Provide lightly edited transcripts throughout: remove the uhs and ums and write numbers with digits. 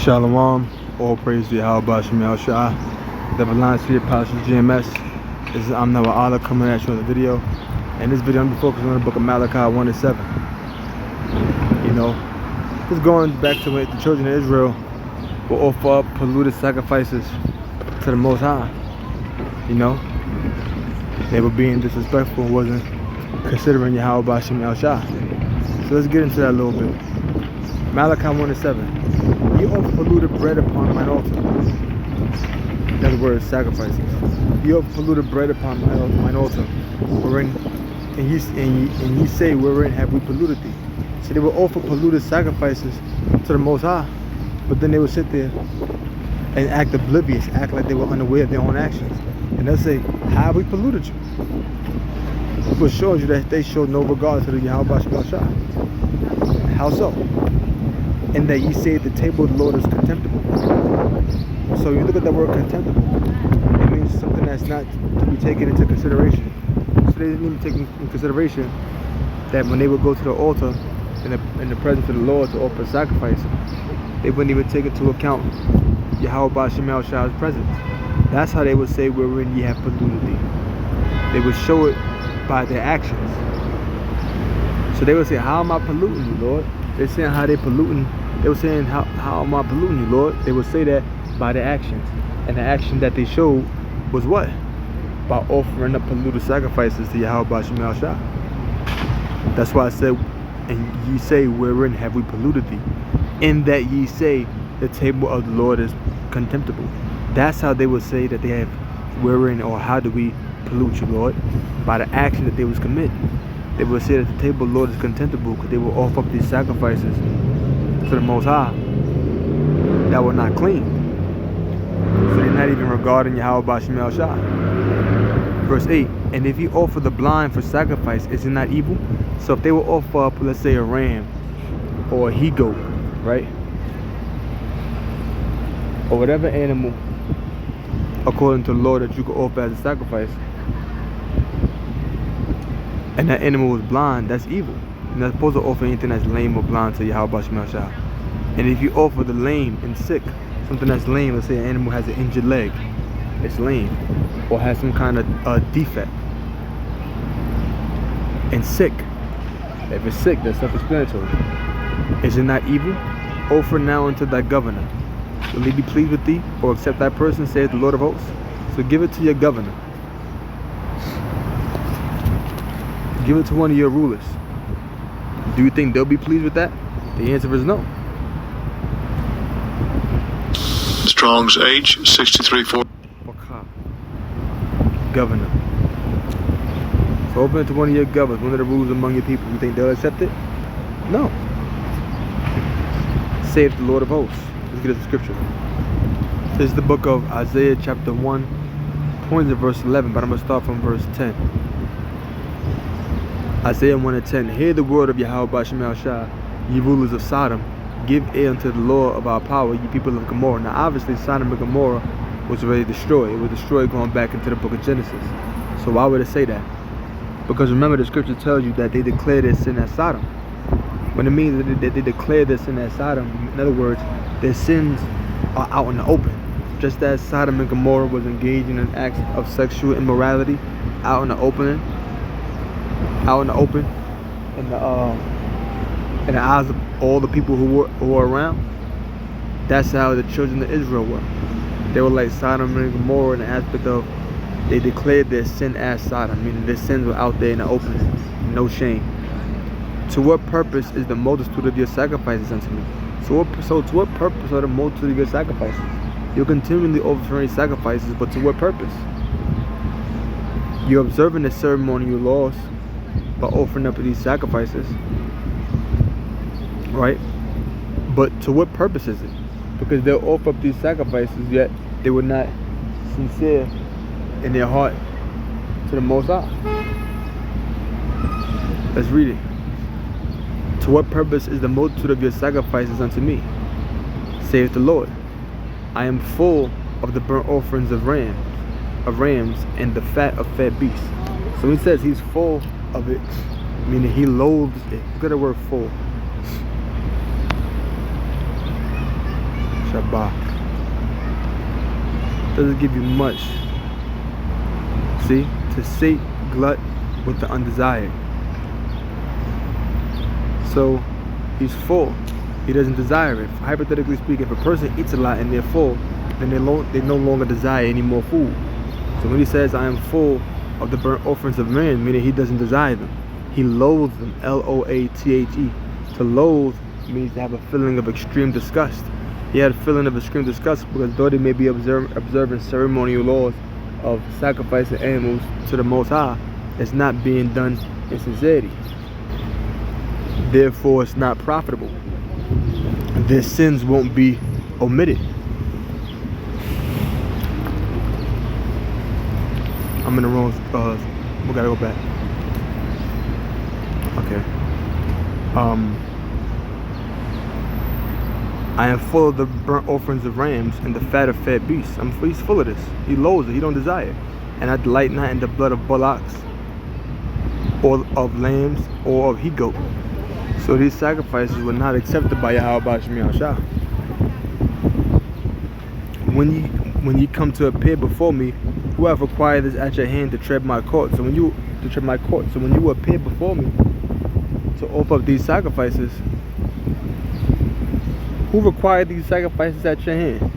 Shalom, all praise to Yahweh Shemel Shah. The Balance here, Pastor GMS. This is I'm Noah Allah coming at you on the video. In this video, I'm going to be focusing on the book of Malachi 1-7. You know, just going back to when the children of Israel will offer up polluted sacrifices to the Most High. You know, they were being disrespectful and wasn't considering Yahweh Shemel Shah. So let's get into that a little bit. Malachi 1-7. Ye offer polluted bread upon mine altar. In other words, sacrifices. Ye offer polluted bread upon mine altar. Wherein, and ye say, wherein have we polluted thee? So they will offer polluted sacrifices to the Most High, but then they would sit there and act oblivious, act like they were unaware of their own actions. And they'll say, how have we polluted you? Which shows you that they showed no regard to the Yahweh Shemel Shah. How so? And that ye say the table of the Lord is contemptible. So you look at that word contemptible, it means something that's not to be taken into consideration. So they didn't even take into consideration that when they would go to the altar in the presence of the Lord to offer sacrifice, they wouldn't even take into account Yahweh Shemel Shah's presence. That's how they would say, wherein ye have polluted thee. They would show it by their actions. So they would say, how am I polluting you, Lord? They're saying how they polluting. They were saying, how am I polluting you, Lord? They would say that by their actions. And the action that they showed was what? By offering up polluted sacrifices to Yahweh Shemel Shah. That's why I said, and ye say, wherein have we polluted thee? In that ye say, the table of the Lord is contemptible. That's how they would say that they have, wherein or how do we pollute you, Lord? By the action that they was committing. They would say that the table of the Lord is contemptible because they will offer up these sacrifices to the Most High that were not clean. So they're not even regarding Yahweh Shemel Shah. Verse 8, and if you offer the blind for sacrifice, is it not evil? So if they will offer up, let's say, a ram or a he-goat, right? Or whatever animal, according to the Lord, that you could offer as a sacrifice, and that animal was blind, that's evil. You're not supposed to offer anything that's lame or blind to Yahweh Shemel Shah. And if you offer the lame and sick, something that's lame, let's say an animal has an injured leg, it's lame, or has some kind of defect, and sick. If it's sick, that's self-explanatory. Is it not evil? Offer now unto thy governor. Will he be pleased with thee, or accept thy person, saith the Lord of hosts? So give it to your governor. Give it to one of your rulers. Do you think they'll be pleased with that? The answer is no. Strong's H63-4. Governor. So open it to one of your governors, one of the rulers among your people. You think they'll accept it? No. Saith the Lord of hosts. Let's get into scripture. This is the book of Isaiah chapter 1, points at verse 11, but I'm going to start from verse 10. Isaiah 1:10. Hear the word of Yahweh Shemel Shah, ye rulers of Sodom. Give ear unto the law of our power, ye people of Gomorrah. Now obviously Sodom and Gomorrah was already destroyed. It was destroyed going back into the book of Genesis. So why would it say that? Because remember, the scripture tells you that they declared their sin as Sodom. When it means that they declared their sin as Sodom, in other words, their sins are out in the open. Just as Sodom and Gomorrah was engaging in acts of sexual immorality out in the open, in the eyes of all the people who were around. That's how the children of Israel were. They were like Sodom and Gomorrah in the aspect of they declared their sin as Sodom, meaning their sins were out there in the open, no shame. To what purpose is the multitude of your sacrifices unto me? So to what purpose are the multitude of your sacrifices? You're continually offering sacrifices, but to what purpose? You're observing the ceremonial laws by offering up these sacrifices, right? But to what purpose is it? Because they'll offer up these sacrifices, yet they were not sincere in their heart to the Most High. Let's read it. To what purpose is the multitude of your sacrifices unto me? Saith the Lord. I am full of the burnt offerings of rams, and the fat of fat beasts. So he says he's full of it, meaning he loathes it. Look at the word full. Rabah. Doesn't give you much. See? To sate, glut with the undesired. So he's full. He doesn't desire it. Hypothetically speaking, if a person eats a lot and they're full, then they no longer desire any more food. So when he says, I am full of the burnt offerings of man, meaning he doesn't desire them. He loathes them. L-O-A-T-H-E. To loathe means to have a feeling of extreme disgust. He had a feeling of extreme disgust because though they may be observing ceremonial laws of sacrificing animals to the Most High, it's not being done in sincerity. Therefore, it's not profitable. Their sins won't be omitted. I'm in the wrong. We gotta go back. Okay. I am full of the burnt offerings of rams and the fat of fat beasts. He's full of this. He loathes it. He don't desire it. And I delight not in the blood of bullocks, or of lambs, or of he-goat. So these sacrifices were not accepted by Yahweh Bashmi Al-Shah. When you come to appear before me, who have required this at your hand to tread my court. So when you appear before me to offer up these sacrifices, who required these sacrifices at your hand?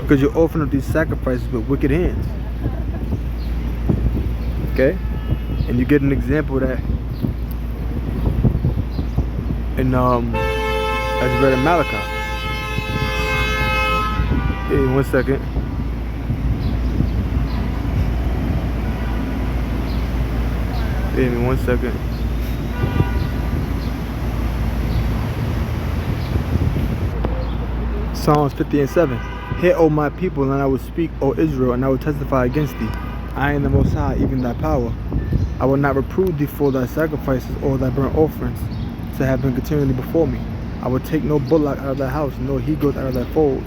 Because you're offering up these sacrifices with wicked hands. Okay? And you get an example of that in as read in Malachi. Hey, 1 second. Give me 1 second. Psalms 50:7. Hear, O my people, and I will speak, O Israel, and I will testify against thee. I am the Most High, even thy power. I will not reprove thee for thy sacrifices or thy burnt offerings to have been continually before me. I will take no bullock out of thy house, nor he goat out of thy folds.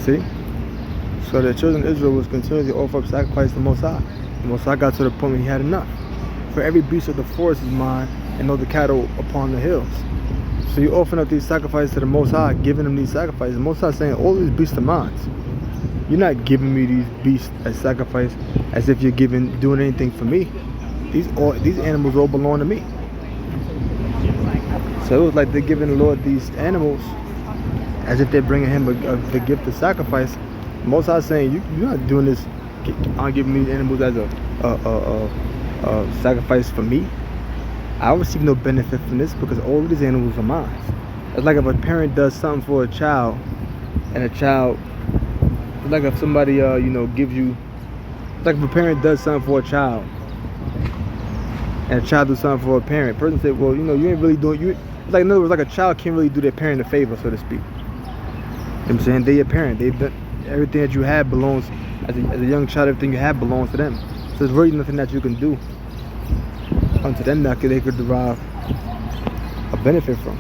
See? So the children of Israel was continually offer up sacrifice to the Most High. The Most High got to the point where he had enough. For every beast of the forest is mine, and all the cattle upon the hills. So you offering up these sacrifices to the Most High, giving them these sacrifices. The Most High saying, all these beasts are mine. You're not giving me these beasts as sacrifice as if you're doing anything for me. These animals all belong to me. So it was like they're giving the Lord these animals as if they're bringing him the gift of sacrifice. Most High saying, you're not doing this, I'm giving me animals as a sacrifice for me. I receive no benefit from this because all of these animals are mine. It's like if a parent does something for a child, and a child, it's like if somebody gives you, it's like if a parent does something for a child, and a child does something for a parent. Person said, well, you ain't really doing, it's like, in other words, like a child can't really do their parent a favor, so to speak. You know what I'm saying? They're your parent. They've done everything that you have belongs, as a young child, everything you have belongs to them. So there's really nothing that you can do unto them that they could derive a benefit from.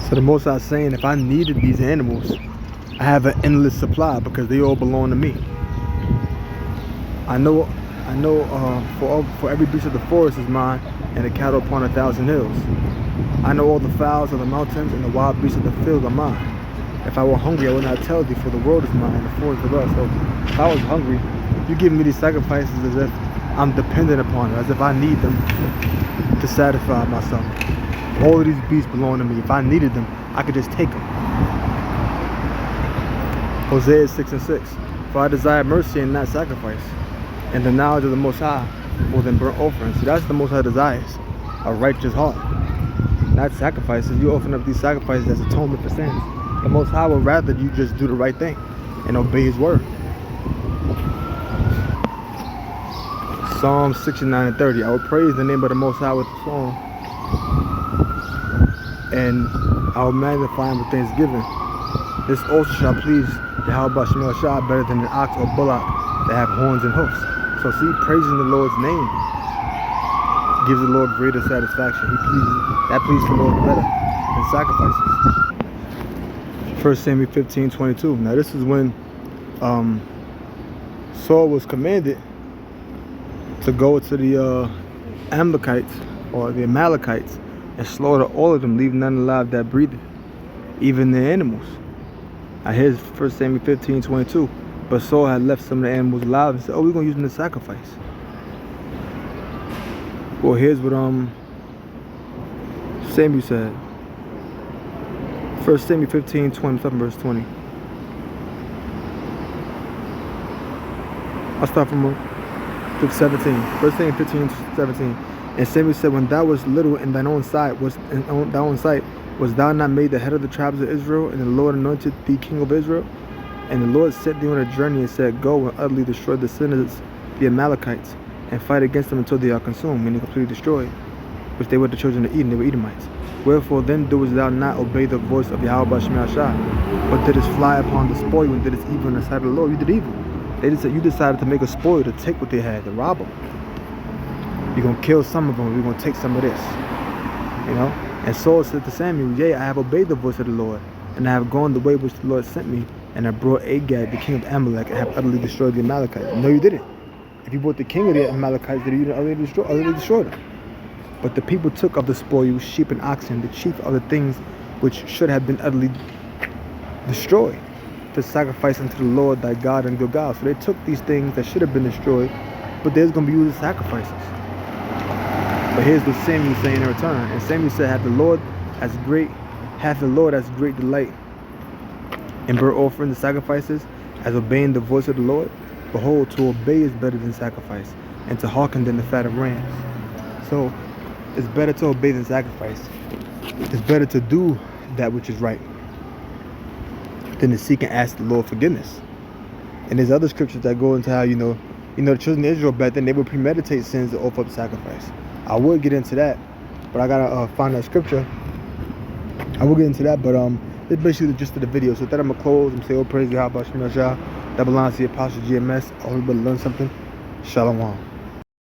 So the Most High is saying, if I needed these animals, I have an endless supply because they all belong to me. I know for every beast of the forest is mine, and the cattle upon 1,000 hills. I know all the fowls of the mountains and the wild beasts of the field are mine. If I were hungry, I would not tell thee, for the world is mine and the forest is us. So if I was hungry, you give me these sacrifices as if I'm dependent upon it, as if I need them to satisfy myself. All of these beasts belong to me. If I needed them, I could just take them. Hosea 6:6. For I desire mercy and not sacrifice, and the knowledge of the Most High more than burnt offerings. See, that's the Most High desires, a righteous heart, not sacrifices. You open up these sacrifices as atonement for sins. The Most High would rather you just do the right thing and obey His word. Psalms 69:30. I will praise the name of the Most High with a song, and I will magnify Him with thanksgiving. This also shall please Yahweh Bashmi Al-Shah better than an ox or bullock that have horns and hoofs. So see, praising the Lord's name gives the Lord greater satisfaction. That pleases the Lord better than sacrifices. 1 Samuel 15:22. Now this is when Saul was commanded to go to the Amalekites or the Amalekites and slaughter all of them, leave none alive that breathed, even the animals. Now here's 1 Samuel 15:22. But Saul had left some of the animals alive and said, oh, we're going to use them to sacrifice. Well, here's what Samuel said. 1 Samuel 15:27, verse 20. I'll start from 17. 1 Samuel 15:17. And Samuel said, when thou wast little in thine own sight, was thou not made the head of the tribes of Israel, and the Lord anointed thee king of Israel? And the Lord sent thee on a journey and said, go and utterly destroy the sinners, the Amalekites, and fight against them until they are consumed, meaning completely destroyed, which they were the children of Eden, they were Edomites. Wherefore then doest thou not obey the voice of Yahweh Ba'Shem Yahushua, but didst fly upon the spoil and didst evil in the sight of the Lord? You did evil. You decided to make a spoil, to take what they had, to rob them. You're going to kill some of them, we're going to take some of this. You know? And Saul said to Samuel, yea, I have obeyed the voice of the Lord, and I have gone the way which the Lord sent me, and I brought Agag, the king of Amalek, and have utterly destroyed the Amalekites. No, you didn't. If you brought the king of the Amalekites, then you didn't utterly destroy them. But the people took of the spoil, sheep and oxen, the chief of the things which should have been utterly destroyed, to sacrifice unto the Lord thy God and Gilgal. So they took these things that should have been destroyed, but there's going to be used as sacrifices. But here's what Samuel saying in return. And Samuel said, hath the Lord as great delight in burnt offerings and sacrifices as obeying the voice of the Lord? Behold, to obey is better than sacrifice, and to hearken than the fat of rams. So it's better to obey than sacrifice. It's better to do that which is right than to seek and ask the Lord forgiveness. And there's other scriptures that go into how, the children of Israel back then, they would premeditate sins to offer up sacrifice. I would get into that, but I gotta find that scripture. I will get into that, but it's basically the gist of the video. So with that, I'm gonna close and say, oh, praise Yahweh Ba'Shem Yahushua. That belongs to the Apostle GMS. I hope everybody learned something. Shalom.